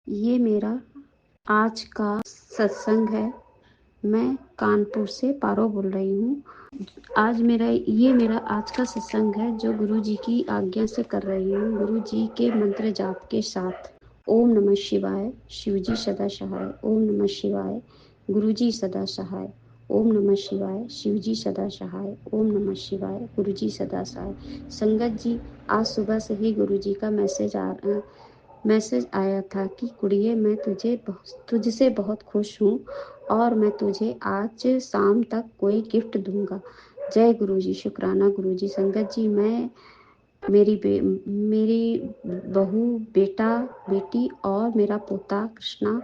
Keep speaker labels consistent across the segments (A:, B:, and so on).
A: ये मेरा आज का सत्संग है। मैं कानपुर से पारो बोल रही हूँ। मेरा आज का सत्संग है जो गुरु जी की आज्ञा से कर रही हूँ, गुरु जी के मंत्र जाप के साथ। ओम नमः शिवाय, शिव जी सदा सहाय। ओम नमः शिवाय, गुरु जी सदा सहाय। ओम नमः शिवाय, शिव जी सदा सहाय। ओम नमः शिवाय, गुरु जी सदा सहाय। संगत जी, आज सुबह से ही गुरु जी का मैसेज आया था कि कुड़िए, मैं तुझसे बहुत खुश हूँ और मैं तुझे आज शाम तक कोई गिफ्ट दूंगा। जय गुरु जी, शुक्राना गुरु जी। संगत जी, मेरी बहू, बेटा, बेटी और मेरा पोता कृष्णा,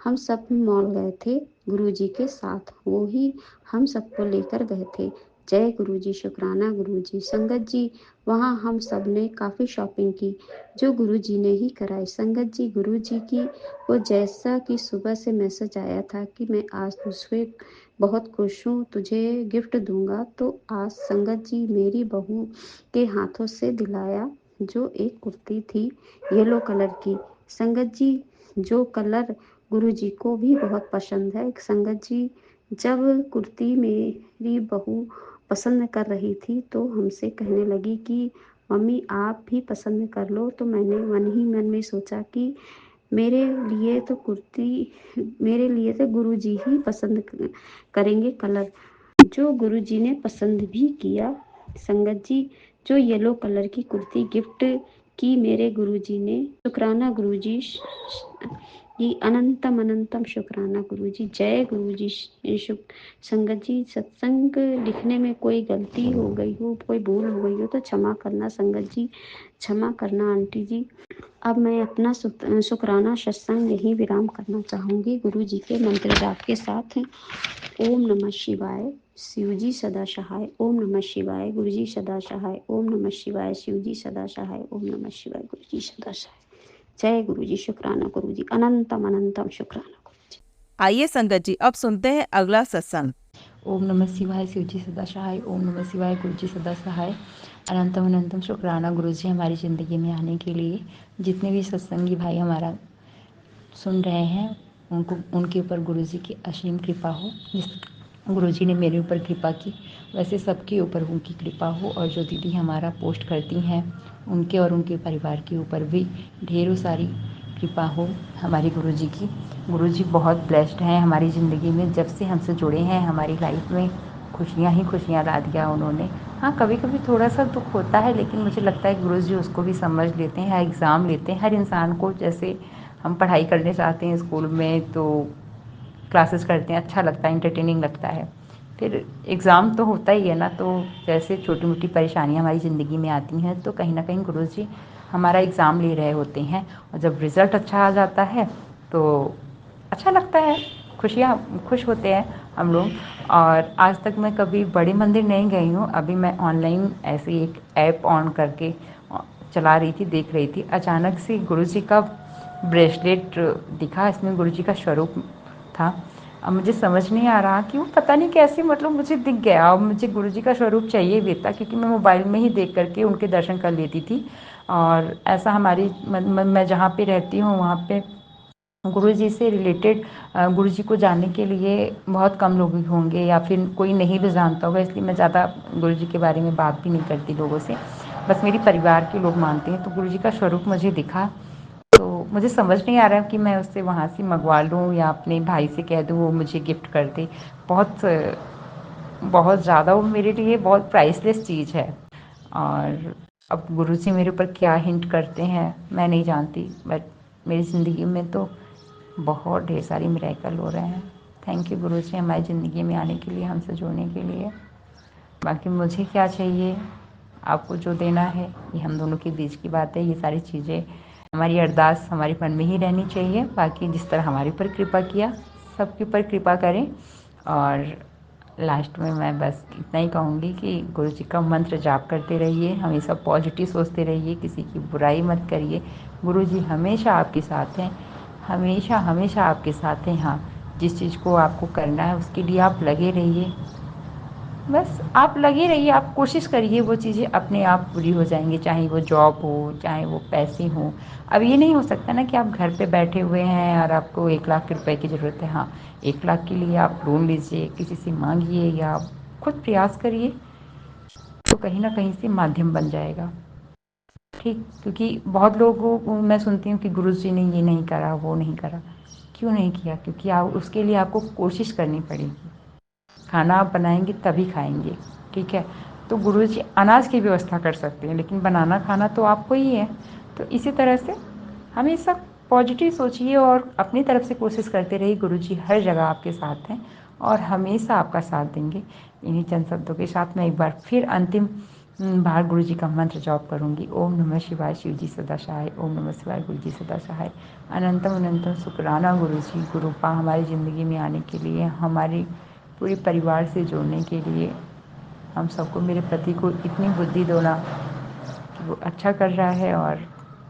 A: हम सब मॉल गए थे गुरु जी के साथ। वो ही हम सबको लेकर गए थे। जय गुरु जी, शुक्राना गुरु जी। संगत जी, वहाँ हम सब ने काफ़ी शॉपिंग की जो गुरु जी ने ही कराई। संगत जी, गुरु जी की वो जैसा कि सुबह से मैसेज आया था कि मैं आज तुझसे बहुत खुश हूँ, तुझे गिफ्ट दूंगा, तो आज संगत जी मेरी बहू के हाथों से दिलाया जो एक कुर्ती थी येलो कलर की। संगत जी, जो कलर गुरु जी को भी बहुत पसंद है। संगत जी, जब कुर्ती मेरी बहू पसंद कर रही थी तो हमसे कहने लगी कि मम्मी आप भी पसंद कर लो। तो मैंने मन ही मन में सोचा कि मेरे लिए तो गुरु जी ही पसंद करेंगे कलर, जो गुरु जी ने पसंद भी किया। संगत जी, जो येलो कलर की कुर्ती गिफ्ट की मेरे गुरु जी ने, शुक्राना गुरु जी, अनंतम अनंतम शुक्राना गुरु जी। जय गुरु जी। संगत जी, सत्संग लिखने में कोई गलती हो गई हो, कोई भूल हो गई हो तो क्षमा करना संगत जी, क्षमा करना आंटी जी। अब मैं अपना शुक्राना सत्संग यहीं विराम करना चाहूँगी गुरु जी के मंत्र जाप के साथ। ओम नमः शिवाय, शिव जी सदा सहाय। ओम नमः शिवाय, गुरु जी सदा सहाय। ओम नमः शिवाय, शिव जी सदा सहाय। ओम नमः शिवाय, गुरु जी सदा सहाय। जय गुरु जी, शुक्राना गुरु जी, अनंतम अनंतम शुक्राना गुरु जी।
B: आइए संगत जी, अब सुनते हैं अगला सत्संग।
C: ओम नमः शिवाय, शिव जी सदा सहाय। ओम नमः शिवाय, गुरु जी सदा सहाय। अनंतम अनंतम शुक्राना गुरु जी हमारी ज़िंदगी में आने के लिए। जितने भी सत्संगी भाई हमारा सुन रहे हैं उनके ऊपर गुरु जी की असीम कृपा हो। जिस गुरु जी ने मेरे ऊपर कृपा की वैसे सबके ऊपर उनकी कृपा हो। और जो दीदी हमारा पोस्ट करती हैं उनके और उनके परिवार के ऊपर भी ढेरों सारी कृपा हो हमारे गुरु जी की। गुरु जी बहुत ब्लेस्ड हैं हमारी ज़िंदगी में। जब से हमसे जुड़े हैं हमारी लाइफ में खुशियाँ ही खुशियाँ ला दिया उन्होंने। हाँ, कभी कभी थोड़ा सा दुख होता है लेकिन मुझे लगता है गुरु जी उसको भी समझ लेते हैं। एग्ज़ाम लेते हैं हर इंसान को। जैसे हम पढ़ाई करने जाते हैं स्कूल में तो क्लासेस करते हैं, अच्छा लगता है, इंटरटेनिंग लगता है। फिर एग्ज़ाम तो होता ही है ना, तो जैसे छोटी मोटी परेशानियाँ हमारी ज़िंदगी में आती हैं तो कहीं ना कहीं गुरु जी हमारा एग्ज़ाम ले रहे होते हैं। और जब रिज़ल्ट अच्छा आ जाता है तो अच्छा लगता है, खुश होते हैं हम लोग। और आज तक मैं कभी बड़े मंदिर नहीं गई हूँ। अभी मैं ऑनलाइन ऐसे एक ऐप ऑन करके चला रही थी, देख रही थी, अचानक से गुरु जी का ब्रेसलेट दिखा। इसमें गुरु जी का स्वरूप था। अब मुझे समझ नहीं आ रहा कि वो पता नहीं कैसे, मतलब मुझे दिख गया। अब मुझे गुरु जी का स्वरूप चाहिए भी था क्योंकि मैं मोबाइल में ही देख करके उनके दर्शन कर लेती थी। और ऐसा हमारी मैं जहाँ पे रहती हूँ वहाँ पे गुरु जी से रिलेटेड, गुरु जी को जानने के लिए बहुत कम लोग होंगे या फिर कोई नहीं भी जानता होगा, इसलिए मैं ज़्यादा गुरु जी के बारे में बात भी नहीं करती लोगों से। बस मेरी परिवार के लोग मानते हैं। तो गुरु जी का स्वरूप मुझे दिखा तो मुझे समझ नहीं आ रहा है कि मैं उससे वहाँ से मंगवा लूँ या अपने भाई से कह दूँ वो मुझे गिफ्ट कर दे। बहुत बहुत ज़्यादा वो मेरे लिए बहुत प्राइसलेस चीज़ है। और अब गुरु जी मेरे ऊपर क्या हिंट करते हैं मैं नहीं जानती, बट मेरी ज़िंदगी में तो बहुत ढेर सारी मिरेकल हो रहे हैं। थैंक यू गुरु जी हमारी ज़िंदगी में आने के लिए, हमसे जुड़ने के लिए। बाकी मुझे क्या चाहिए, आपको जो देना है ये हम दोनों के बीच की बात है। ये सारी चीज़ें हमारी अरदास हमारे मन में ही रहनी चाहिए। बाकी जिस तरह हमारे ऊपर कृपा किया सबके ऊपर कृपा करें। और लास्ट में मैं बस इतना ही कहूँगी कि गुरु जी का मंत्र जाप करते रहिए, हमेशा पॉजिटिव सोचते रहिए, किसी की बुराई मत करिए। गुरु जी हमेशा आपके साथ हैं, हमेशा हमेशा आपके साथ हैं। हाँ, जिस चीज़ को आपको करना है उसके लिए आप लगे रहिए। बस आप लगे रहिए, आप कोशिश करिए, वो चीज़ें अपने आप पूरी हो जाएंगी, चाहे वो जॉब हो, चाहे वो पैसे हों। अब ये नहीं हो सकता ना कि आप घर पे बैठे हुए हैं और आपको 1 लाख रुपए की ज़रूरत है। हाँ, 1 लाख के लिए आप लोन लीजिए, किसी से मांगिए या खुद प्रयास करिए, तो कहीं ना कहीं से माध्यम बन जाएगा। ठीक, क्योंकि बहुत लोगों को मैं सुनती हूँ कि गुरु जी ने ये नहीं करा, वो नहीं करा। क्यों नहीं किया? क्योंकि आप उसके लिए आपको कोशिश करनी पड़ेगी। खाना आप बनाएंगे तभी खाएंगे, ठीक है? तो गुरुजी अनाज की व्यवस्था कर सकते हैं, लेकिन बनाना खाना तो आपको ही है। तो इसी तरह से हमेशा पॉजिटिव सोचिए और अपनी तरफ से कोशिश करते रहिए। गुरुजी हर जगह आपके साथ हैं और हमेशा आपका साथ देंगे। इन्हीं चंद शब्दों के साथ मैं एक बार फिर अंतिम बार गुरुजी का मंत्र जॉप करूँगी। ओम नमः शिवाय, शिव जी सदा सहाय। ओम नमः शिवाय, गुरु जी सदा सहाय। अनंतम अनंतम शुक्राना गुरुजी, गुरुपा हमारी ज़िंदगी में आने के लिए, हमारी पूरे परिवार से जोड़ने के लिए। हम सबको, मेरे पति को इतनी बुद्धि दो ना कि वो अच्छा कर रहा है, और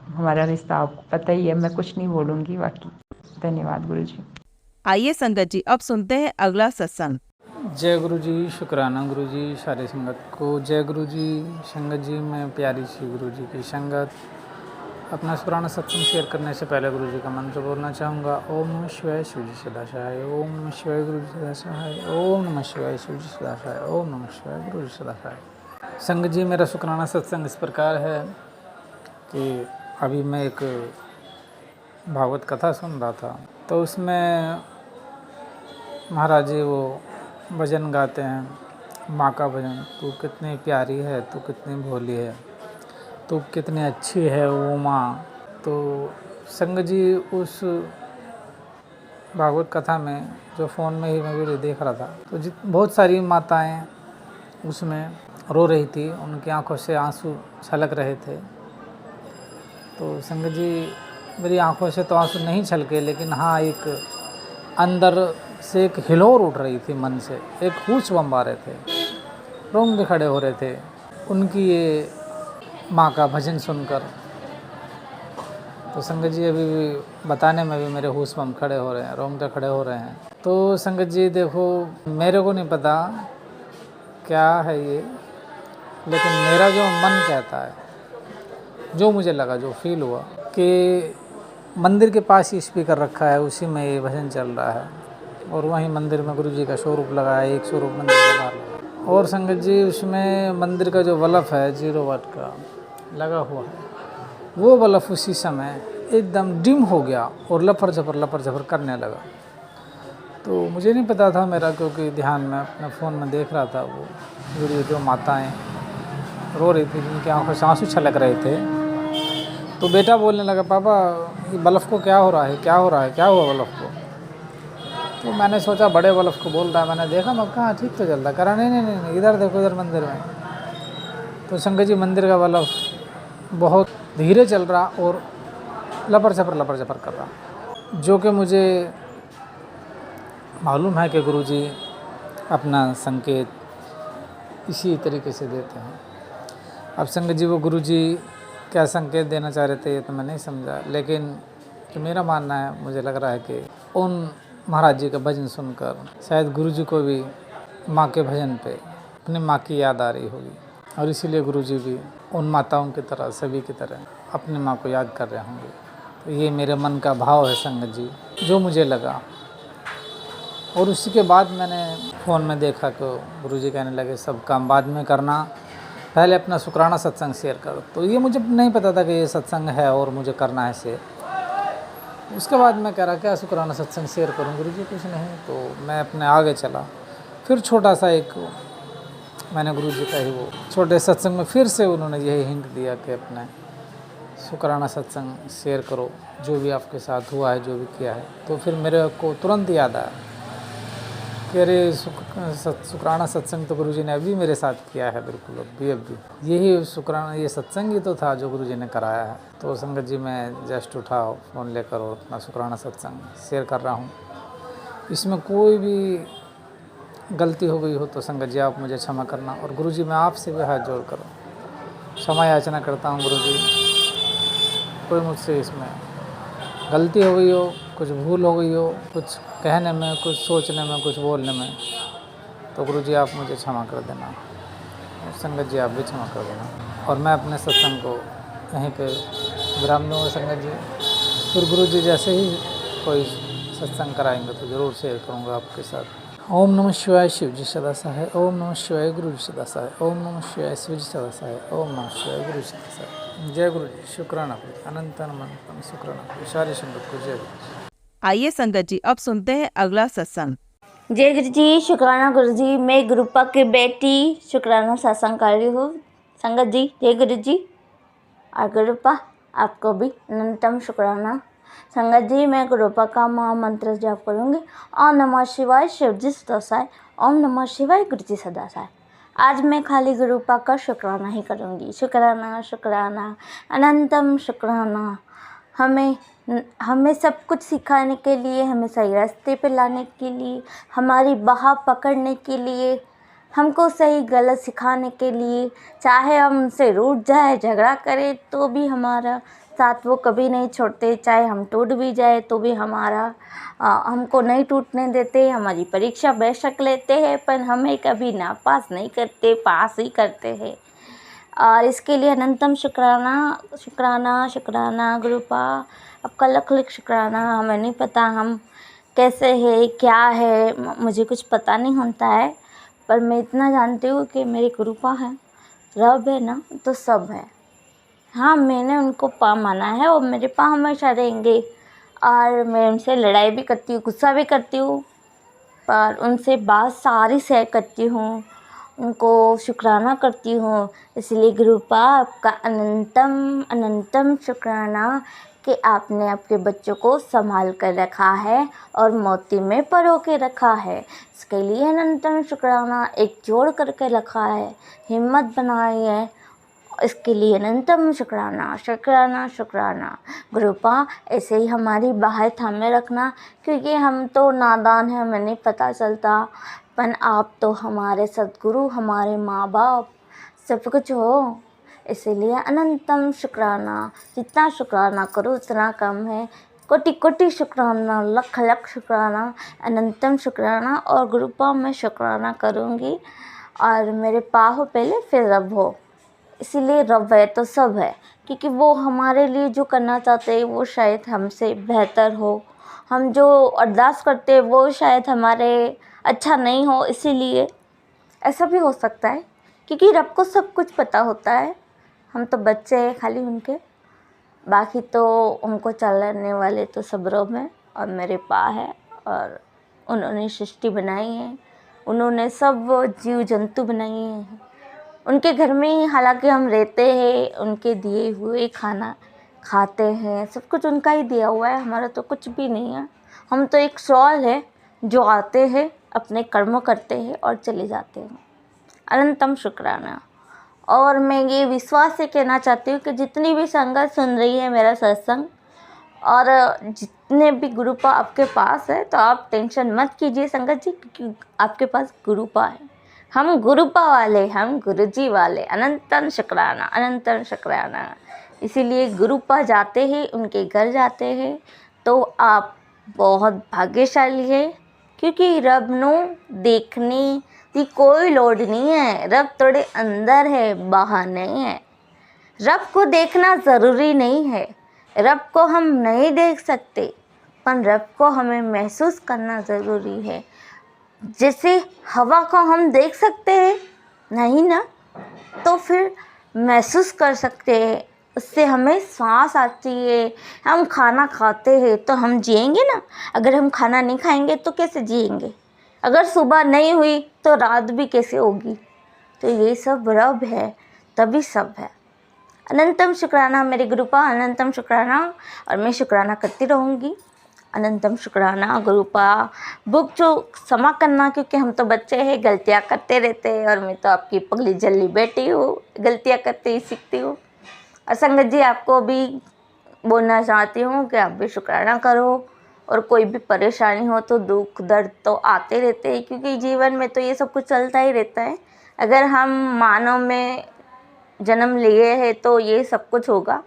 C: हमारा रिश्ता आपको पता ही है, मैं कुछ नहीं बोलूँगी बाकी। धन्यवाद गुरु जी।
B: आइए संगत जी, अब सुनते हैं अगला सत्संग।
D: जय गुरु जी, शुक्राना गुरु जी, सारे संगत को जय गुरु जी। संगत जी, मैं प्यारी सी गुरु जी की संगत। अपना शुक्राना सत्संग शेयर करने से पहले गुरु जी का मंत्र बोलना चाहूँगा। ओम नमः शिवाय, शिव जी सदा सहाय। ओम नमः शिवाय, गुरु जी सदा सहाय। ओम नमः शिवाय, शिव जी सदा सहाय। ओम नमः शिवाय, गुरु जी सदा सहाय। संगत जी, मेरा शुक्राना सत्संग इस प्रकार है कि अभी मैं एक भागवत कथा सुन रहा था, तो उसमें महाराज जी वो भजन गाते हैं, माँ का भजन। तू कितनी प्यारी है, तू कितनी भोली है, तू कितनी अच्छी है वो माँ। तो संगत जी, उस भागवत कथा में जो फ़ोन में ही मैं वीडियो देख रहा था, तो बहुत सारी माताएं उसमें रो रही थी, उनकी आंखों से आंसू छलक रहे थे। तो संगत जी, मेरी आंखों से तो आंसू नहीं छलके, लेकिन हाँ, एक अंदर से एक हिलोर उठ रही थी मन से, एक होश बम्बा रहे थे, रोंगटे खड़े हो रहे थे उनकी ये माँ का भजन सुनकर। तो संगत जी, अभी भी बताने में भी मेरे होश बम खड़े हो रहे हैं, रोंगटे खड़े हो रहे हैं। तो संगत जी देखो, मेरे को नहीं पता क्या है ये, लेकिन मेरा जो मन कहता है, जो मुझे लगा, जो फील हुआ कि मंदिर के पास ही स्पीकर रखा है, उसी में ये भजन चल रहा है, और वहीं मंदिर में गुरु जी का स्वरूप लगा है, एक स्वरूप मंदिर के बाहर लगा। और संगत जी, उसमें मंदिर का जो बल्ब है 0 वाट का लगा हुआ है, वो बल्ब उसी समय एकदम डिम हो गया और लफर झफर करने लगा। तो मुझे नहीं पता था मेरा, क्योंकि ध्यान में अपने फ़ोन में देख रहा था वो वीडियो, जो माताएं रो रही थी, जिनकी आंखों से आंसू छलक रहे थे। तो बेटा बोलने लगा, पापा ये बल्ब को क्या हो रहा है, क्या हो रहा है, क्या हुआ बल्ब को? तो मैंने सोचा बड़े बल्ब को बोल रहा है। मैंने देखा, मैं कहाँ ठीक तो चल रहा, करा नहीं, इधर देखो, इधर मंदिर में। तो संगत जी, मंदिर का बल्ब बहुत धीरे चल रहा और लपर झपर कर रहा, जो कि मुझे मालूम है कि गुरुजी अपना संकेत इसी तरीके से देते हैं। अब संगत जी, वो गुरुजी क्या संकेत देना चाह रहे थे ये तो मैं नहीं समझा, लेकिन जो मेरा मानना है, मुझे लग रहा है कि उन महाराज जी का भजन सुनकर शायद गुरुजी को भी माँ के भजन पे अपनी माँ की याद आ रही होगी, और इसीलिए गुरुजी भी उन माताओं की तरह, सभी की तरह अपनी माँ को याद कर रहे होंगे। तो ये मेरे मन का भाव है संगत जी, जो मुझे लगा। और उसी के बाद मैंने फ़ोन में देखा कि गुरुजी कहने लगे, सब काम बाद में करना, पहले अपना शुक्राना सत्संग शेयर करो। तो ये मुझे नहीं पता था कि ये सत्संग है और मुझे करना है शेयर। उसके बाद मैं कह रहा, क्या शुक्राना सत्संग शेयर करूँ गुरुजी, कुछ नहीं। तो मैं अपने आगे चला। फिर छोटा सा एक मैंने गुरुजी का ही वो छोटे सत्संग में फिर से उन्होंने यही हिंट दिया कि अपने शुक्राना सत्संग शेयर करो, जो भी आपके साथ हुआ है, जो भी किया है। तो फिर मेरे को तुरंत याद आया कि अरे शुक्राना सत्संग तो गुरुजी ने अभी मेरे साथ किया है, बिल्कुल अभी यही शुक्राना, ये सत्संग ही तो था जो गुरुजी ने कराया है। तो संगत जी, मैं जस्ट उठा फ़ोन लेकर और अपना शुक्राना सत्संग शेयर कर रहा हूँ। इसमें कोई भी गलती हो गई हो तो संगत जी आप मुझे क्षमा करना, और गुरुजी मैं आपसे भी हाथ जोड़ कर क्षमा याचना करता हूँ। गुरुजी, कोई मुझसे इसमें गलती हो गई हो, कुछ भूल हो गई हो, कुछ कहने में, कुछ सोचने में, कुछ बोलने में, तो गुरुजी आप मुझे क्षमा कर देना, और संगत जी आप भी क्षमा कर देना। और मैं अपने सत्संग को यहीं पे विराम दूँगा संगत जी। फिर गुरुजी जैसे ही कोई सत्संग कराएंगे तो ज़रूर शेयर करूँगा आपके साथ। ओम नमः शिवाय, शिव जी सदा सहाय। ओम नमः शिवाय, गुरु जी सदा सहाय। ओम नमः शिवाय, शिव जी सदा सहाय। ओम नमः शिवाय, गुरु जी सदा सहाय। जय गुरु जी, शुक्राना गुरु जी, अनंत अनंत शुक्राना गुरु, सारी संगत को जय गुरु जी।
B: आइए संगत जी अब सुनते हैं अगला सत्संग।
E: जय गुरु जी, शुक्राना गुरु जी। मैं गुरुपा की बेटी शुक्राना सत्संग कर रही हूँ। संगत जी जय गुरु जी, और गुरुपा आपको भी अनंतम शुक्राना। संगत जी मैं गुरुपा का महामंत्र जप करूँगी। ओम नमः शिवाय, शिव जी सदा सहाय। ओम नमः शिवाय, गुरु जी सदा सहाय। आज मैं खाली गुरुपा का शुक्राना ही करूँगी। शुक्राना शुक्राना अनंतम शुक्राना। हमें सब कुछ सिखाने के लिए, हमें सही रास्ते पे लाने के लिए, हमारी बाह पकड़ने के लिए, हमको सही गलत सिखाने के लिए, चाहे हम उनसे रूठ जाए, झगड़ा करें तो भी हमारा साथ वो कभी नहीं छोड़ते, चाहे हम टूट भी जाए तो भी हमको नहीं टूटने देते। हमारी परीक्षा बेशक लेते हैं पर हमें कभी नापास नहीं करते, पास ही करते हैं। और इसके लिए अनंतम शुक्राना शुक्राना शुक्राना गुरुपा, आपका लख लख शुक्राना। हमें नहीं पता हम कैसे है क्या है, मुझे कुछ पता नहीं होता है, पर मैं इतना जानती हूँ कि मेरे गुरुपा है, रब है ना तो सब है। हाँ मैंने उनको पा माना है और मेरे पा हमेशा रहेंगे। और मैं उनसे लड़ाई भी करती हूँ, गुस्सा भी करती हूँ, पर उनसे बात सारी शेयर करती हूँ, उनको शुक्राना करती हूँ। इसलिए गुरुपा आपका अनंतम अनंतम शुक्राना कि आपने आपके बच्चों को संभाल कर रखा है और मोती में परो के रखा है। इसके लिए अनंतम शुक्राना, एक जोड़ करके रखा है, हिम्मत बनाई है, इसके लिए अनंतम शुक्राना शुक्राना शुक्राना। गुरुपा ऐसे ही हमारी बाहें थामे रखना, क्योंकि हम तो नादान हैं, हमें नहीं पता चलता, पर आप तो हमारे सद्गुरु, हमारे माँ बाप सब कुछ हो। इसीलिए अनंतम शुक्राना, जितना शुक्राना करो उतना कम है। कोटि कोटि शुक्राना, लख लख शुक्राना, अनंतम शुक्राना। और गुरुपा मैं शुक्राना करूँगी, और मेरे पा हो पहले फिर रब हो, इसीलिए रब है तो सब है, क्योंकि वो हमारे लिए जो करना चाहते हैं वो शायद हमसे बेहतर हो। हम जो अरदास करते हैं वो शायद हमारे अच्छा नहीं हो, इसीलिए ऐसा भी हो सकता है, क्योंकि रब को सब कुछ पता होता है। हम तो बच्चे हैं खाली उनके, बाकी तो उनको चलाने वाले तो सब रब हैं और मेरे पा है, और उन्होंने सृष्टि बनाई है, उन्होंने सब जीव जंतु बनाए हैं। उनके घर में ही हालांकि हम रहते हैं, उनके दिए हुए खाना खाते हैं, सब कुछ उनका ही दिया हुआ है, हमारा तो कुछ भी नहीं है। हम तो एक सॉल है जो आते हैं, अपने कर्म करते हैं और चले जाते हैं। अनंतम शुक्राना। और मैं ये विश्वास से कहना चाहती हूँ कि जितनी भी संगत सुन रही है मेरा सत्संग, और जितने भी गुरुपा आपके पास है, तो आप टेंशन मत कीजिए संगत जी, क्योंकि आपके पास गुरुपा है। हम गुरुपा वाले, हम गुरुजी वाले। अनंतन शुक्राना, अनंतन शुक्राना। इसीलिए गुरुपा जाते हैं, उनके घर जाते हैं तो आप बहुत भाग्यशाली है, क्योंकि रब नू देखने की कोई लोड़ नहीं है। रब थोड़े अंदर है, बाहर नहीं है। रब को देखना ज़रूरी नहीं है, रब को हम नहीं देख सकते, पर रब को हमें महसूस करना ज़रूरी है। जैसे हवा को हम देख सकते हैं नहीं ना, तो फिर महसूस कर सकते हैं, उससे हमें सांस आती है। हम खाना खाते हैं तो हम जिएंगे ना, अगर हम खाना नहीं खाएंगे तो कैसे जिएंगे? अगर सुबह नहीं हुई तो रात भी कैसे होगी? तो ये सब रब है, तभी सब है। अनंतम शुक्राना मेरे गुरुपा, अनंतम शुक्राना, और मैं शुक्राना करती रहूँगी। अनंतम शुक्राना गुरुपा। बुक जो क्षमा करना, क्योंकि हम तो बच्चे हैं, गलतियाँ करते रहते हैं, और मैं तो आपकी पगली जल्ली बेटी हूँ, गलतियाँ करते ही सीखती हूँ। और संगत जी आपको भी बोलना चाहती हूँ कि आप भी शुक्राना करो, और कोई भी परेशानी हो तो दुख दर्द तो आते रहते हैं, क्योंकि जीवन में तो ये सब कुछ चलता ही रहता है। अगर हम मानव में जन्म लिए हैं तो ये सब कुछ होगा,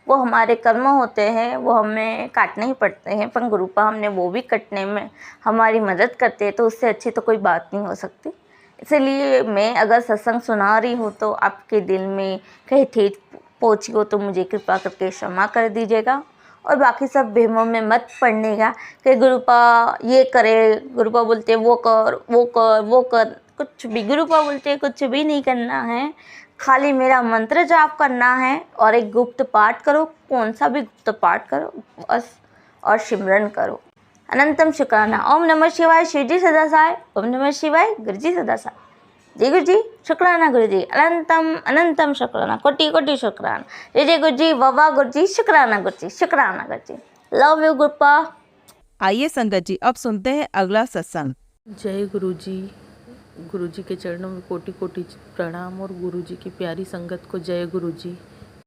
E: वो हमारे कर्म होते हैं, वो हमें काटने ही पड़ते हैं, पर गुरुपा हमने वो भी कटने में हमारी मदद करते हैं, तो उससे अच्छी तो कोई बात नहीं हो सकती। इसलिए मैं अगर सत्संग सुना रही हूँ तो आपके दिल में कहीं ठेस पहुँची हो तो मुझे कृपा करके क्षमा कर दीजिएगा। और बाकी सब वहमों में मत पड़नेगा कि गुरुपा ये करे, गुरुपा बोलते वो कर वो कर वो कर, कुछ भी गुरुपा बोलते कुछ भी नहीं करना है। खाली मेरा मंत्र जाप करना है और एक गुप्त पाठ करो, कौन सा भी गुप्त पाठ करो बस, और सिमरन करो। अनंतम शुक्राना। ओम नमः शिवाय, शिव जी सदा सहाय। ओम नमः शिवाय, गुरु जी सदा सहाय। जय गुरु जी, शुक्राना गुरु जी, अनंतम अनंतम शुक्राना, कोटि कोटि शुक्राना। जय जय गुरु जी, वाह गुरु जी, शुक्राना गुरु जी, शुक्राना गुरु जी। Love you गुरुपा।
B: आइए संगत जी, अब सुनते हैं अगला सत्संग।
F: जय गुरु जी। गुरु जी के चरणों में कोटि कोटि प्रणाम और गुरु जी की प्यारी संगत को जय गुरु जी।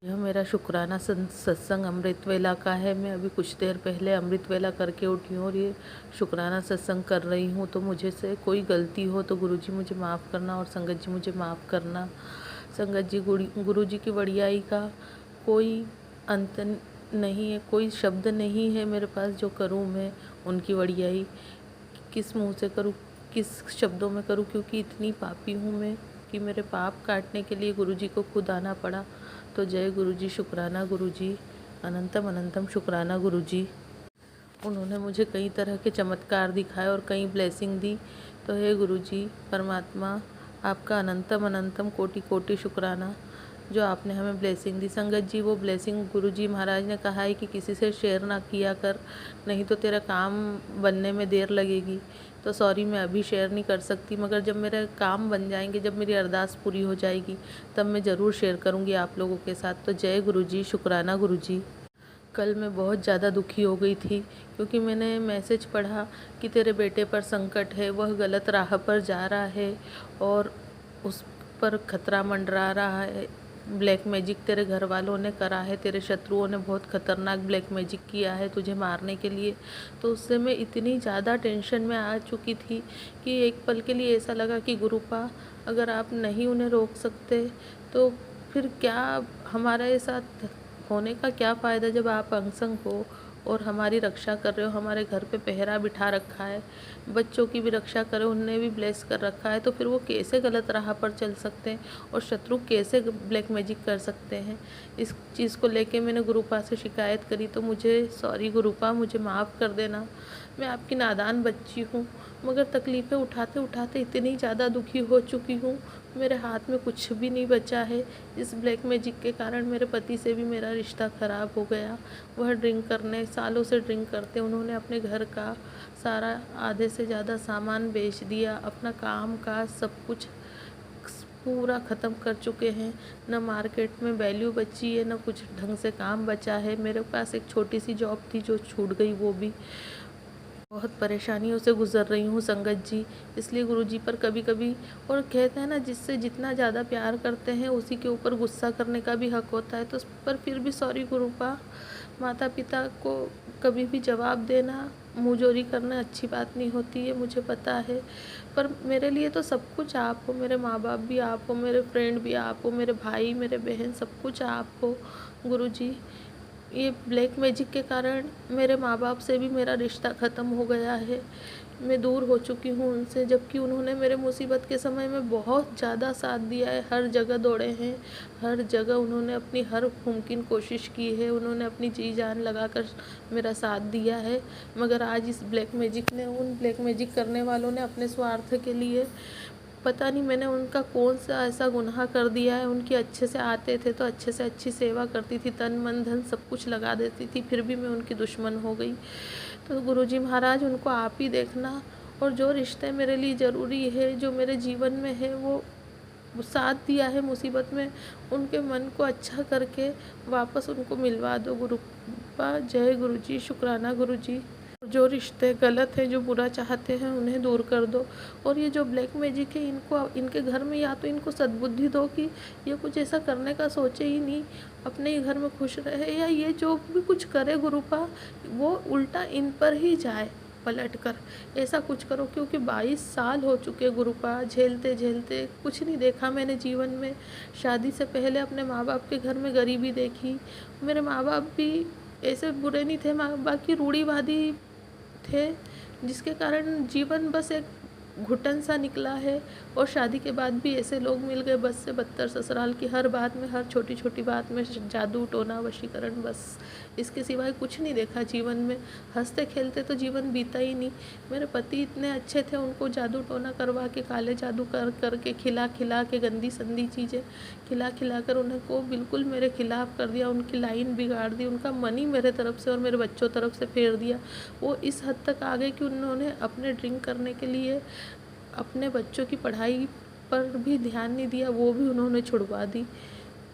F: यह मेरा शुक्राना सत्संग अमृत वेला का है। मैं अभी कुछ देर पहले अमृत वेला करके उठी हूँ और ये शुक्राना सत्संग कर रही हूँ। तो मुझे से कोई गलती हो तो गुरु जी मुझे माफ़ करना और संगत जी मुझे माफ़ करना। संगत जी, गुरु जी की बढ़ियाई का कोई अंत नहीं है, कोई शब्द नहीं है मेरे पास जो करूँ मैं उनकी बढ़ियाई। किस मुँह से करूँ, किस शब्दों में करूँ, क्योंकि इतनी पापी हूँ मैं कि मेरे पाप काटने के लिए गुरु जी को खुद आना पड़ा। तो जय गुरु जी, शुक्राना गुरु जी, अनंतम अनंतम शुक्राना गुरु जी। उन्होंने मुझे कई तरह के चमत्कार दिखाए और कई ब्लेसिंग दी। तो हे गुरु जी परमात्मा, आपका अनंतम अनंतम कोटि कोटि शुक्राना जो आपने हमें ब्लेसिंग दी। संगत जी, वो ब्लेसिंग गुरु जी महाराज ने कहा है कि किसी से शेयर ना किया कर, नहीं तो तेरा काम बनने में देर लगेगी। तो सॉरी, मैं अभी शेयर नहीं कर सकती, मगर जब मेरे काम बन जाएंगे, जब मेरी अरदास पूरी हो जाएगी, तब मैं ज़रूर शेयर करूँगी आप लोगों के साथ। तो जय गुरु जी, शुक्राना गुरु जी। कल मैं बहुत ज़्यादा दुखी हो गई थी क्योंकि मैंने मैसेज पढ़ा कि तेरे बेटे पर संकट है, वह गलत राह पर जा रहा है और उस पर खतरा मंडरा रहा है। ब्लैक मैजिक तेरे घर वालों ने करा है, तेरे शत्रुओं ने बहुत ख़तरनाक ब्लैक मैजिक किया है तुझे मारने के लिए। तो उससे मैं इतनी ज़्यादा टेंशन में आ चुकी थी कि एक पल के लिए ऐसा लगा कि गुरुपा, अगर आप नहीं उन्हें रोक सकते तो फिर क्या हमारे साथ होने का क्या फ़ायदा जब आप अंग-संग हो और हमारी रक्षा कर रहे हो। हमारे घर पे पहरा बिठा रखा है, बच्चों की भी रक्षा करे, उन्हें भी ब्लेस कर रखा है, तो फिर वो कैसे गलत राह पर चल सकते हैं और शत्रु कैसे ब्लैक मैजिक कर सकते हैं। इस चीज़ को लेके मैंने गुरुपा से शिकायत करी। तो मुझे सॉरी गुरुपा, मुझे माफ़ कर देना। मैं आपकी नादान बच्ची हूँ, मगर तकलीफ़ें उठाते उठाते इतनी ज़्यादा दुखी हो चुकी हूँ, मेरे हाथ में कुछ भी नहीं बचा है। इस ब्लैक मैजिक के कारण मेरे पति से भी मेरा रिश्ता ख़राब हो गया। वह ड्रिंक करने, सालों से ड्रिंक करते, उन्होंने अपने घर का सारा आधे से ज़्यादा सामान बेच दिया, अपना काम काज सब कुछ पूरा ख़त्म कर चुके हैं। न मार्केट में वैल्यू बची है, न कुछ ढंग से काम बचा है। मेरे पास एक छोटी सी जॉब थी जो छूट गई, वो भी बहुत परेशानियों से गुज़र रही हूँ संगत जी। इसलिए गुरु जी पर कभी कभी, और कहते हैं ना, जिससे जितना ज़्यादा प्यार करते हैं उसी के ऊपर गुस्सा करने का भी हक होता है। तो उस पर फिर भी सॉरी गुरुपा। माता पिता को कभी भी जवाब देना, मुँहजोरी करना अच्छी बात नहीं होती है, मुझे पता है। पर मेरे लिए तो सब कुछ आप हो, मेरे माँ बाप भी आप हो, मेरे फ्रेंड भी आप हो, मेरे भाई मेरे बहन सब कुछ आप हो गुरु जी। ये ब्लैक मैजिक के कारण मेरे माँ बाप से भी मेरा रिश्ता ख़त्म हो गया है। मैं दूर हो चुकी हूँ उनसे, जबकि उन्होंने मेरे मुसीबत के समय में बहुत ज़्यादा साथ दिया है। हर जगह दौड़े हैं, हर जगह उन्होंने अपनी हर मुमकिन कोशिश की है, उन्होंने अपनी जी जान लगाकर मेरा साथ दिया है। मगर आज इस ब्लैक मैजिक ने, उन ब्लैक मैजिक करने वालों ने अपने स्वार्थ के लिए, पता नहीं मैंने उनका कौन सा ऐसा गुनाह कर दिया है। उनकी अच्छे से आते थे तो अच्छे से अच्छी सेवा करती थी, तन मन धन सब कुछ लगा देती थी, फिर भी मैं उनकी दुश्मन हो गई। तो गुरुजी महाराज, उनको आप ही देखना, और जो रिश्ते मेरे लिए ज़रूरी है, जो मेरे जीवन में है, वो साथ दिया है मुसीबत में, उनके मन को अच्छा करके वापस उनको मिलवा दो गुरुपा। जय गुरु जी, शुक्राना गुरु जी। जो रिश्ते गलत हैं, जो बुरा चाहते हैं, उन्हें दूर कर दो। और ये जो ब्लैक मैजिक है, इनको, इनके घर में या तो इनको सद्बुद्धि दो कि ये कुछ ऐसा करने का सोचे ही नहीं, अपने ही घर में खुश रहे, या ये जो भी कुछ करे गुरुपा, वो उल्टा इन पर ही जाए। पलट कर ऐसा कुछ करो, क्योंकि 22 साल हो चुके गुरुपा, झेलते झेलते कुछ नहीं देखा मैंने जीवन में। शादी से पहले अपने माँ बाप के घर में गरीबी देखी। मेरे माँ बाप भी ऐसे बुरे नहीं थे, माँ बाप की रूढ़िवादी थे, जिसके कारण जीवन बस एक घुटन सा निकला है। और शादी के बाद भी ऐसे लोग मिल गए, बस से बदतर ससुराल की, हर बात में, हर छोटी छोटी बात में जादू टोना वशीकरण, बस इसके सिवाय कुछ नहीं देखा जीवन में। हंसते खेलते तो जीवन बीता ही नहीं। मेरे पति इतने अच्छे थे, उनको जादू टोना करवा के, काले जादू कर के, खिला खिला के, गंदी संदी चीज़ें खिला खिला कर उनको बिल्कुल मेरे खिलाफ़ कर दिया, उनकी लाइन बिगाड़ दी, उनका मन ही मेरे तरफ से और मेरे बच्चों तरफ से फेर दिया। वो इस हद तक आ गए कि उन्होंने अपने ड्रिंक करने के लिए अपने बच्चों की पढ़ाई पर भी ध्यान नहीं दिया, वो भी उन्होंने छुड़वा दी।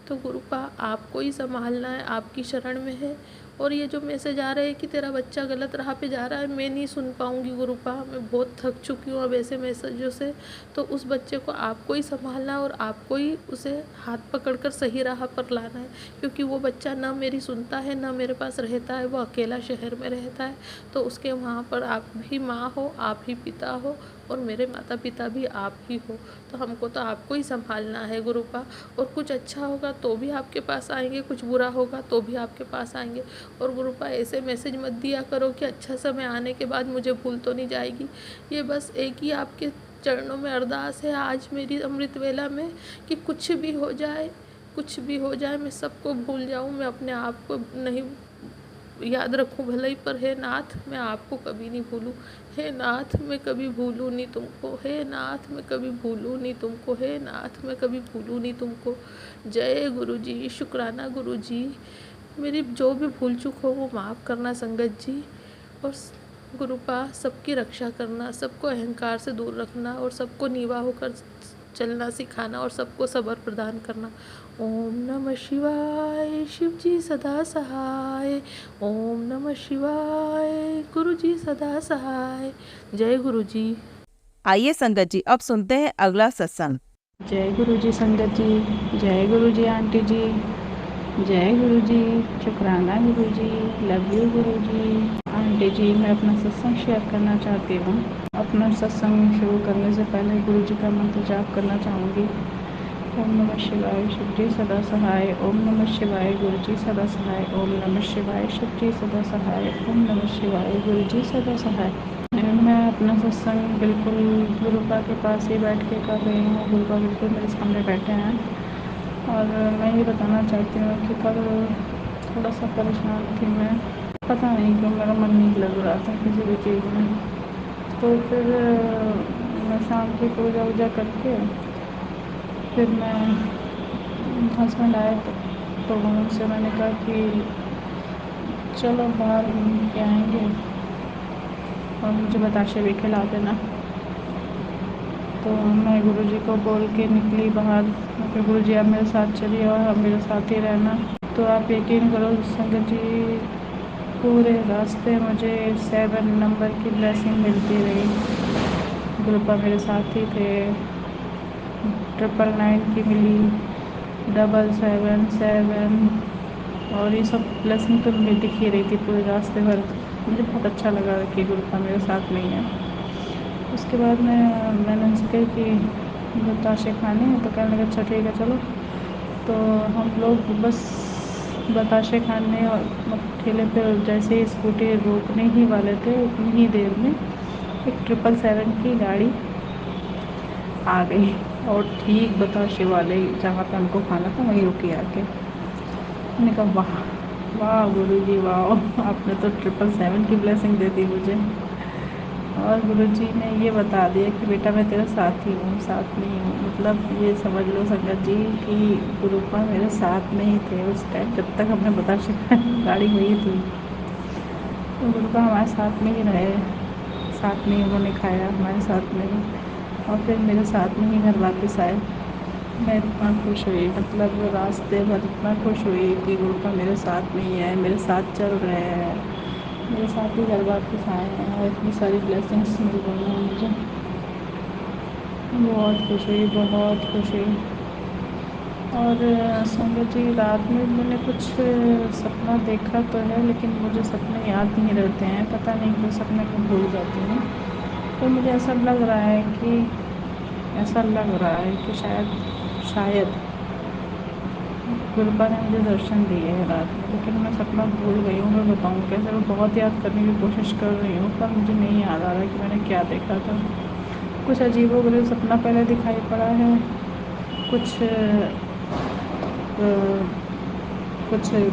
F: तो गुरुपा आपको ही संभालना है, आपकी शरण में है। और ये जो मैसेज आ रहे हैं कि तेरा बच्चा गलत राह पे जा रहा है, मैं नहीं सुन पाऊँगी गुरुपा, मैं बहुत थक चुकी हूँ अब ऐसे मैसेजों से। तो उस बच्चे को आपको ही संभालना है और आपको ही उसे हाथ पकड़कर सही राह पर लाना है, क्योंकि वो बच्चा ना मेरी सुनता है, ना मेरे पास रहता है, वो अकेला शहर में रहता है। तो उसके वहाँ पर आप भी माँ हो, आप ही पिता हो, और मेरे माता पिता भी आप ही हो। तो हमको तो आपको ही संभालना है गुरुपा। और कुछ अच्छा होगा तो भी आपके पास आएंगे, कुछ बुरा होगा तो भी आपके पास आएंगे। और गुरुपा ऐसे मैसेज मत दिया करो कि अच्छा समय आने के बाद मुझे भूल तो नहीं जाएगी। ये बस एक ही आपके चरणों में अरदास है आज मेरी अमृत वेला में, कि कुछ भी हो जाए, कुछ भी हो जाए, मैं सबको भूल जाऊँ, मैं अपने आप को नहीं याद रखूं भले ही, पर हे नाथ मैं आपको कभी नहीं भूलूं। हे नाथ मैं कभी भूलूं नहीं तुमको। हे नाथ मैं कभी भूलूं नहीं तुमको। हे नाथ मैं कभी भूलूं नहीं तुमको। जय गुरु जी, शुक्राना गुरु जी, मेरी जो भी भूल चूक हो वो माफ़ करना संगत जी। और गुरुपा सबकी रक्षा करना, सबको अहंकार से दूर रखना, और सबको नीवा होकर चलना सिखाना, और सबको सब्र प्रदान करना। ओम नमः शिवाय, शिव जी सदा सहाय। ओम नमः शिवाय, गुरु जी सदा सहाय। जय गुरु जी।
B: आइए संगत जी, अब सुनते हैं अगला सत्संग।
G: जय गुरु जी संगत जी, जय गुरु जी आंटी जी, जय गुरु जी, शुक्राना गुरु जी, love you Guru ji. Aunty जी, मैं अपना सत्संग शेयर करना चाहती हूँ। अपना सत्संग शुरू करने से पहले गुरु जी का मंत्र जाप करना चाहूँगी। ओम नमः शिवाय, शिव जी सदा सहाय। ओम नमः शिवाय, गुरु जी सदा सहाय। ओम नमः शिवाय, शिव जी सदा सहाय। ओम नमः शिवाय, गुरु जी सदा सहाय। मैं अपना सत्संग बिल्कुल गुरुपा के पास ही बैठ के कर रही हूँ। गुरुपा बिल्कुल मेरे सामने बैठे हैं, और मैं ये बताना चाहती हूँ कि कल थोड़ा सा परेशान थी मैं, पता नहीं क्यों मेरा मन नहीं लग रहा था किसी भी चीज़ में। तो फिर मैं शाम की पूजा वूजा करके फिर मैं हस्बैंड आए तो उनसे मैंने कहा कि चलो बाहर घूम के आएंगे और मुझे बताशे भी खिला देना। तो मैं गुरुजी को बोल के निकली बाहर। फिर गुरुजी आप मेरे साथ चलिए और आप मेरे साथ ही रहना। तो आप यकीन करो संगत जी, पूरे रास्ते मुझे 7 नंबर की ब्लेसिंग मिलती रही। गुरुपा मेरे साथ ही थे। 999 की मिली, 777 और ये सब ब्लेसिंग तो मुझे दिख ही रही थी पूरे रास्ते भर। मुझे बहुत अच्छा लगा कि गुरुपा मेरे साथ नहीं है। उसके बाद मैंने उनसे कही कि बताशे खाने हैं, तो कहने लगा अच्छा ठीक है चलो। तो हम लोग बस बताशे खाने और ठेले पे जैसे ही स्कूटी रोकने ही वाले थे, उतनी ही देर में एक 777 की गाड़ी आ गई और ठीक बताशे वाले जहाँ पे हमको खाना था वहीं रुकी आके। मैंने कहा वाह वाह गुरु जी वाह, आपने तो 777 की ब्लेसिंग दे दी मुझे। और गुरुजी ने ये बता दिया कि बेटा मैं तेरे साथ ही हूँ, साथ नहीं हूँ। मतलब ये समझ लो संगत जी कि गुरुपा मेरे साथ में ही थे उस टाइम, जब तक हमने बताशे गाड़ी हुई थी। तो गुरुपा हमारे साथ में ही रहे, साथ में ही उन्होंने खाया हमारे साथ में ही, और फिर मेरे साथ में ही घर वापस आए। मैं इतना खुश हुई, मतलब रास्ते भर इतना खुश हुई कि गुरुपा मेरे साथ में ही है, मेरे साथ चल रहे हैं, मेरे साथ ही घर वापस आए हैं, और इतनी सारी ब्लेसिंग्स मिल गई हैं मुझे। बहुत खुश हुई, बहुत खुश हुई। और संगत जी रात में मैंने कुछ सपना देखा तो है, लेकिन मुझे सपने याद नहीं रहते हैं, पता नहीं क्यों सपने में भूल जाती हूँ। तो मुझे ऐसा लग रहा है कि शायद गुरुपा ने मुझे दर्शन दिए हैं रात में, लेकिन मैं सपना भूल गई हूँ। मैं बताऊँ कैसे? मैं बहुत याद करने की कोशिश कर रही हूँ, पर मुझे नहीं याद आ रहा कि मैंने क्या देखा था। कुछ अजीबोगरीब सपना पहले दिखाई पड़ा है, कुछ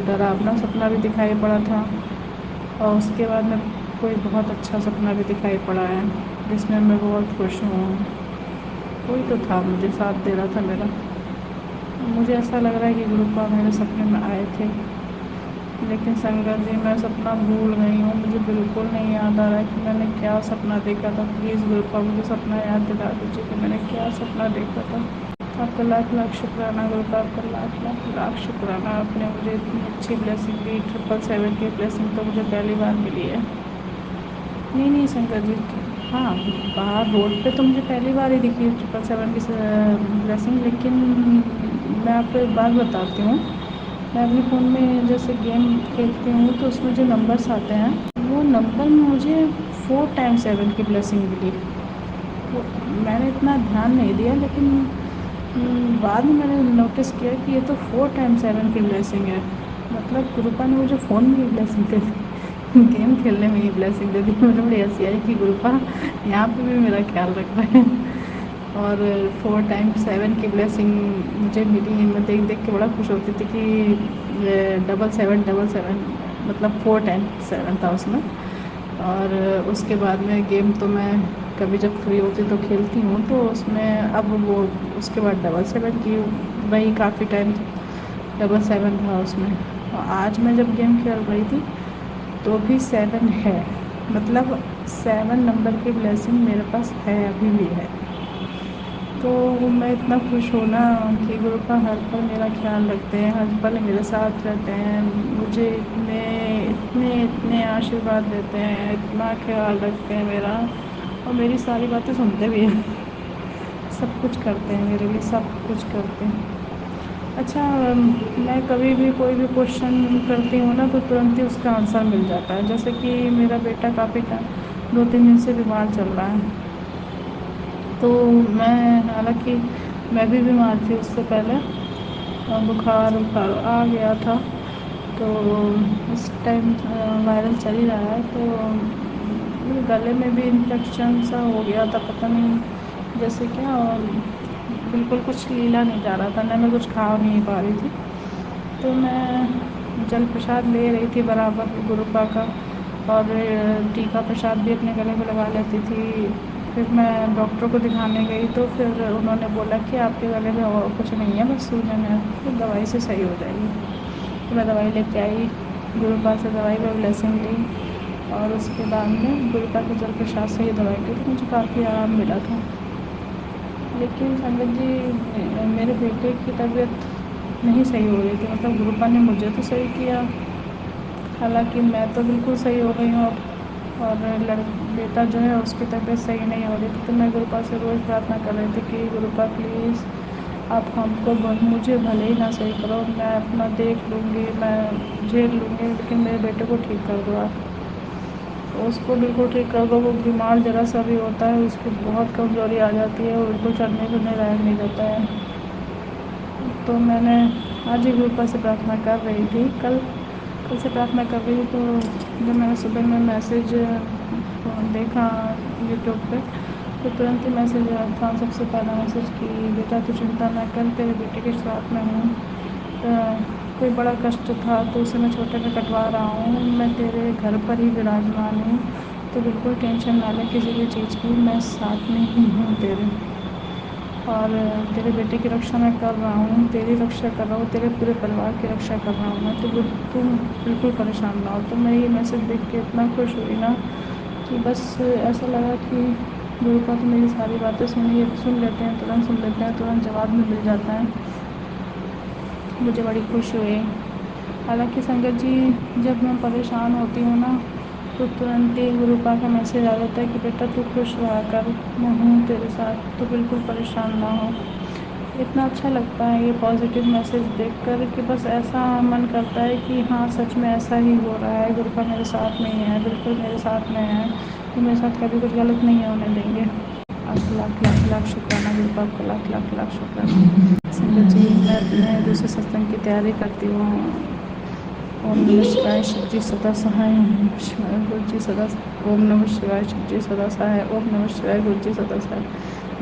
G: डरावना सपना भी दिखाई पड़ा था, और उसके बाद में कोई बहुत अच्छा सपना भी दिखाई पड़ा है जिसमें मैं बहुत खुश हूँ। कोई तो था, मुझे साथ दे रहा था मेरा। मुझे ऐसा लग रहा है कि गुरुपा मेरे सपने में आए थे, लेकिन संगत जी मैं सपना भूल गई हूँ। मुझे बिल्कुल नहीं याद आ रहा है कि मैंने क्या सपना देखा था। प्लीज़ गुरुपा मुझे सपना याद दिला दीजिए कि मैंने क्या सपना देखा था। आपका लाख लाख शुक्राना गुरुपा, आपका लाख लाख लाख शुक्राना। आपने मुझे इतनी अच्छी ब्लेसिंग दी। 777 की ब्लेसिंग तो मुझे पहली बार मिली है। नहीं संगत जी, हाँ बाहर रोड पे तो मुझे पहली बार ही दिखी 777 की ब्लेसिंग। लेकिन मैं आपको एक बात बताती हूँ, मैं अपने फ़ोन में जैसे गेम खेलती हूँ तो उसमें जो नंबर्स आते हैं, वो नंबर में मुझे 4 टाइम्स 7 की ब्लेसिंग मिली। वो मैंने इतना ध्यान नहीं दिया, लेकिन बाद में मैंने नोटिस किया कि ये तो 4 टाइम्स 7 की ब्लेसिंग है। मतलब गुरुपा ने मुझे फ़ोन में ही ब्लेसिंग दे दी, गेम खेलने में ही ब्लेसिंग दे दी। मुझे बड़ी हंसी आई कि गुरुपा यहाँ पे भी मेरा ख्याल रख रहे हैं। और 4 टाइम्स 7 की ब्लेसिंग मुझे मिली। मैं देख देख के बड़ा खुश होती थी कि 777 मतलब 4 टाइम्स 7 था उसमें। और उसके बाद में गेम तो मैं कभी जब फ्री होती तो खेलती हूँ, तो उसमें अब वो उसके बाद 777 की वही काफ़ी टाइम 777 था उसमें। और आज मैं जब गेम खेल रही थी तो भी 7 है, मतलब 7 नंबर की ब्लेसिंग मेरे पास है, अभी भी है। तो मैं इतना खुश हूँ ना कि गुरुपा हर पल मेरा ख्याल रखते हैं, हर पल मेरे साथ रहते हैं, मुझे इतने इतने इतने आशीर्वाद देते हैं, इतना ख्याल रखते हैं मेरा, और मेरी सारी बातें सुनते भी हैं। सब कुछ करते हैं मेरे लिए, सब कुछ करते हैं। अच्छा, मैं कभी भी कोई भी क्वेश्चन करती हूँ ना तो तुरंत ही उसका आंसर मिल जाता है। जैसे कि मेरा बेटा काफ़ी टाइम 2-3 दिन से बीमार चल रहा है, तो मैं हालांकि मैं भी बीमार थी उससे पहले, बुखार आ गया था। तो इस टाइम वायरल चल ही रहा है, तो मेरे गले में भी इन्फेक्शन सा हो गया था, पता नहीं जैसे क्या, और बिल्कुल कुछ लीला नहीं जा रहा था ना, मैं कुछ खा नहीं पा रही थी। तो मैं जल प्रसाद ले रही थी बराबर गुरुपा का, और टीका प्रसाद भी अपने गले में लगा लेती थी। फिर मैं डॉक्टर को दिखाने गई तो फिर उन्होंने बोला कि आपके गले में और कुछ नहीं है, बस सूजन है, फिर दवाई से सही हो जाएगी। तो मैं दवाई लेके आई, गुरुपा से दवाई पर ब्लेसिंग ली, और उसके बाद में गुरुपा के जल प्रसाद से ही दवाई ली तो मुझे काफ़ी आराम मिला था। लेकिन संगत जी मेरे बेटे की तबीयत नहीं सही हो रही थी, मतलब गुरुपा ने मुझे तो सही किया, हालांकि मैं तो बिल्कुल सही हो गई हूँ अब, और बेटा जो है उसकी तबीयत सही नहीं हो रही थी। तो मैं गुरुपा से रोज़ प्रार्थना कर रही थी कि गुरुपा प्लीज़ आप हमको मुझे भले ही ना सही करो, मैं अपना देख लूँगी, मैं झेल लूँगी, लेकिन मेरे बेटे को ठीक कर दो आप, उसको बिल्कुल ठीक कर दो। वो बीमार ज़रा सा भी होता है उसकी बहुत कमज़ोरी आ जाती है, वो बिल्कुल चलने फिरने लायक नहीं रहता है। तो मैंने आज ही गुरुपा से प्रार्थना कर रही थी, कल से प्रार्थना कर रही थी। तो जब मैंने सुबह में मैसेज देखा यूट्यूब पे, तो तुरंत ही मैसेज आया था, सबसे पहला मैसेज कि बेटा तू चिंता ना कर, तेरे बेटे के साथ में हूँ, कोई बड़ा कष्ट था तो उसे मैं छोटे में कटवा रहा हूँ, मैं तेरे घर पर ही विराजमान हूँ, तो बिल्कुल टेंशन ना ले किसी भी चीज़ की, मैं साथ में ही हूँ तेरे, और तेरे बेटे की रक्षा मैं कर रहा हूँ, तेरी रक्षा कर रहा हूँ, तेरे पूरे परिवार की रक्षा कर रहा हूँ मैं, तो तुम बिल्कुल परेशान ना हो। तो मैं ये मैसेज देख के इतना खुश हुई ना कि बस ऐसा लगा कि गुरुपा तो मेरी सारी बातें सुन लेते हैं, तुरंत सुन लेते हैं, तुरंत जवाब भी मिल जाता है। मुझे बड़ी खुशी हुई। हालांकि संगत जी जब मैं परेशान होती हूँ ना तो तुरंत ही गुरुपा का मैसेज आ जाता है कि बेटा तू खुश रहा कर, मैं हूँ तेरे साथ, तो बिल्कुल परेशान ना हो। इतना अच्छा लगता है ये पॉजिटिव मैसेज देखकर कि बस ऐसा मन करता है कि हाँ सच में ऐसा ही हो रहा है, गुरु का मेरे साथ में ही है, बिल्कुल मेरे साथ में है, तो मेरे साथ कभी कुछ गलत नहीं होने देंगे। आपको लाख लाख लाख शुक्राना गुरु का, आपको लाख लाख लाख शुक्राना। संगत जी, मैं अपने दूसरे सत्संग की तैयारी करती हूँ। ओम नमः शिवाय, शिव जी सदा सहाय, ओम नमः शिवाय, गुरु जी सदा, ओम नमः शिवाय, शिव जी सदा सहाय, ओम नमः शिवाय, गुरु जी सदा सहाय।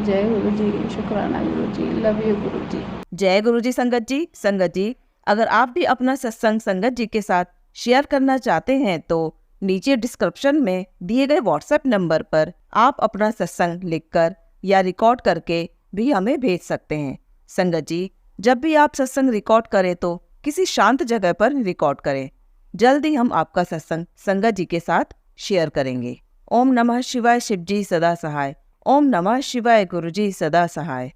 G: जय गुरु जी, शुक्राना गुरु जी, लव यू गुरु जी।
B: जय गुरु जी संगत जी। संगत जी, अगर आप भी अपना सत्संग संगत जी के साथ शेयर करना चाहते हैं तो नीचे डिस्क्रिप्शन में दिए गए व्हाट्सएप नंबर पर आप अपना सत्संग लिखकर या रिकॉर्ड करके भी हमें भेज सकते हैं। संगत जी, जब भी आप सत्संग रिकॉर्ड करें तो किसी शांत जगह पर रिकॉर्ड करें। जल्दी हम आपका सत्संग संगत जी के साथ शेयर करेंगे। ओम नमः शिवाय, शिव जी सदा सहाय। ओम नमः शिवाय, गुरु जी सदा सहाय।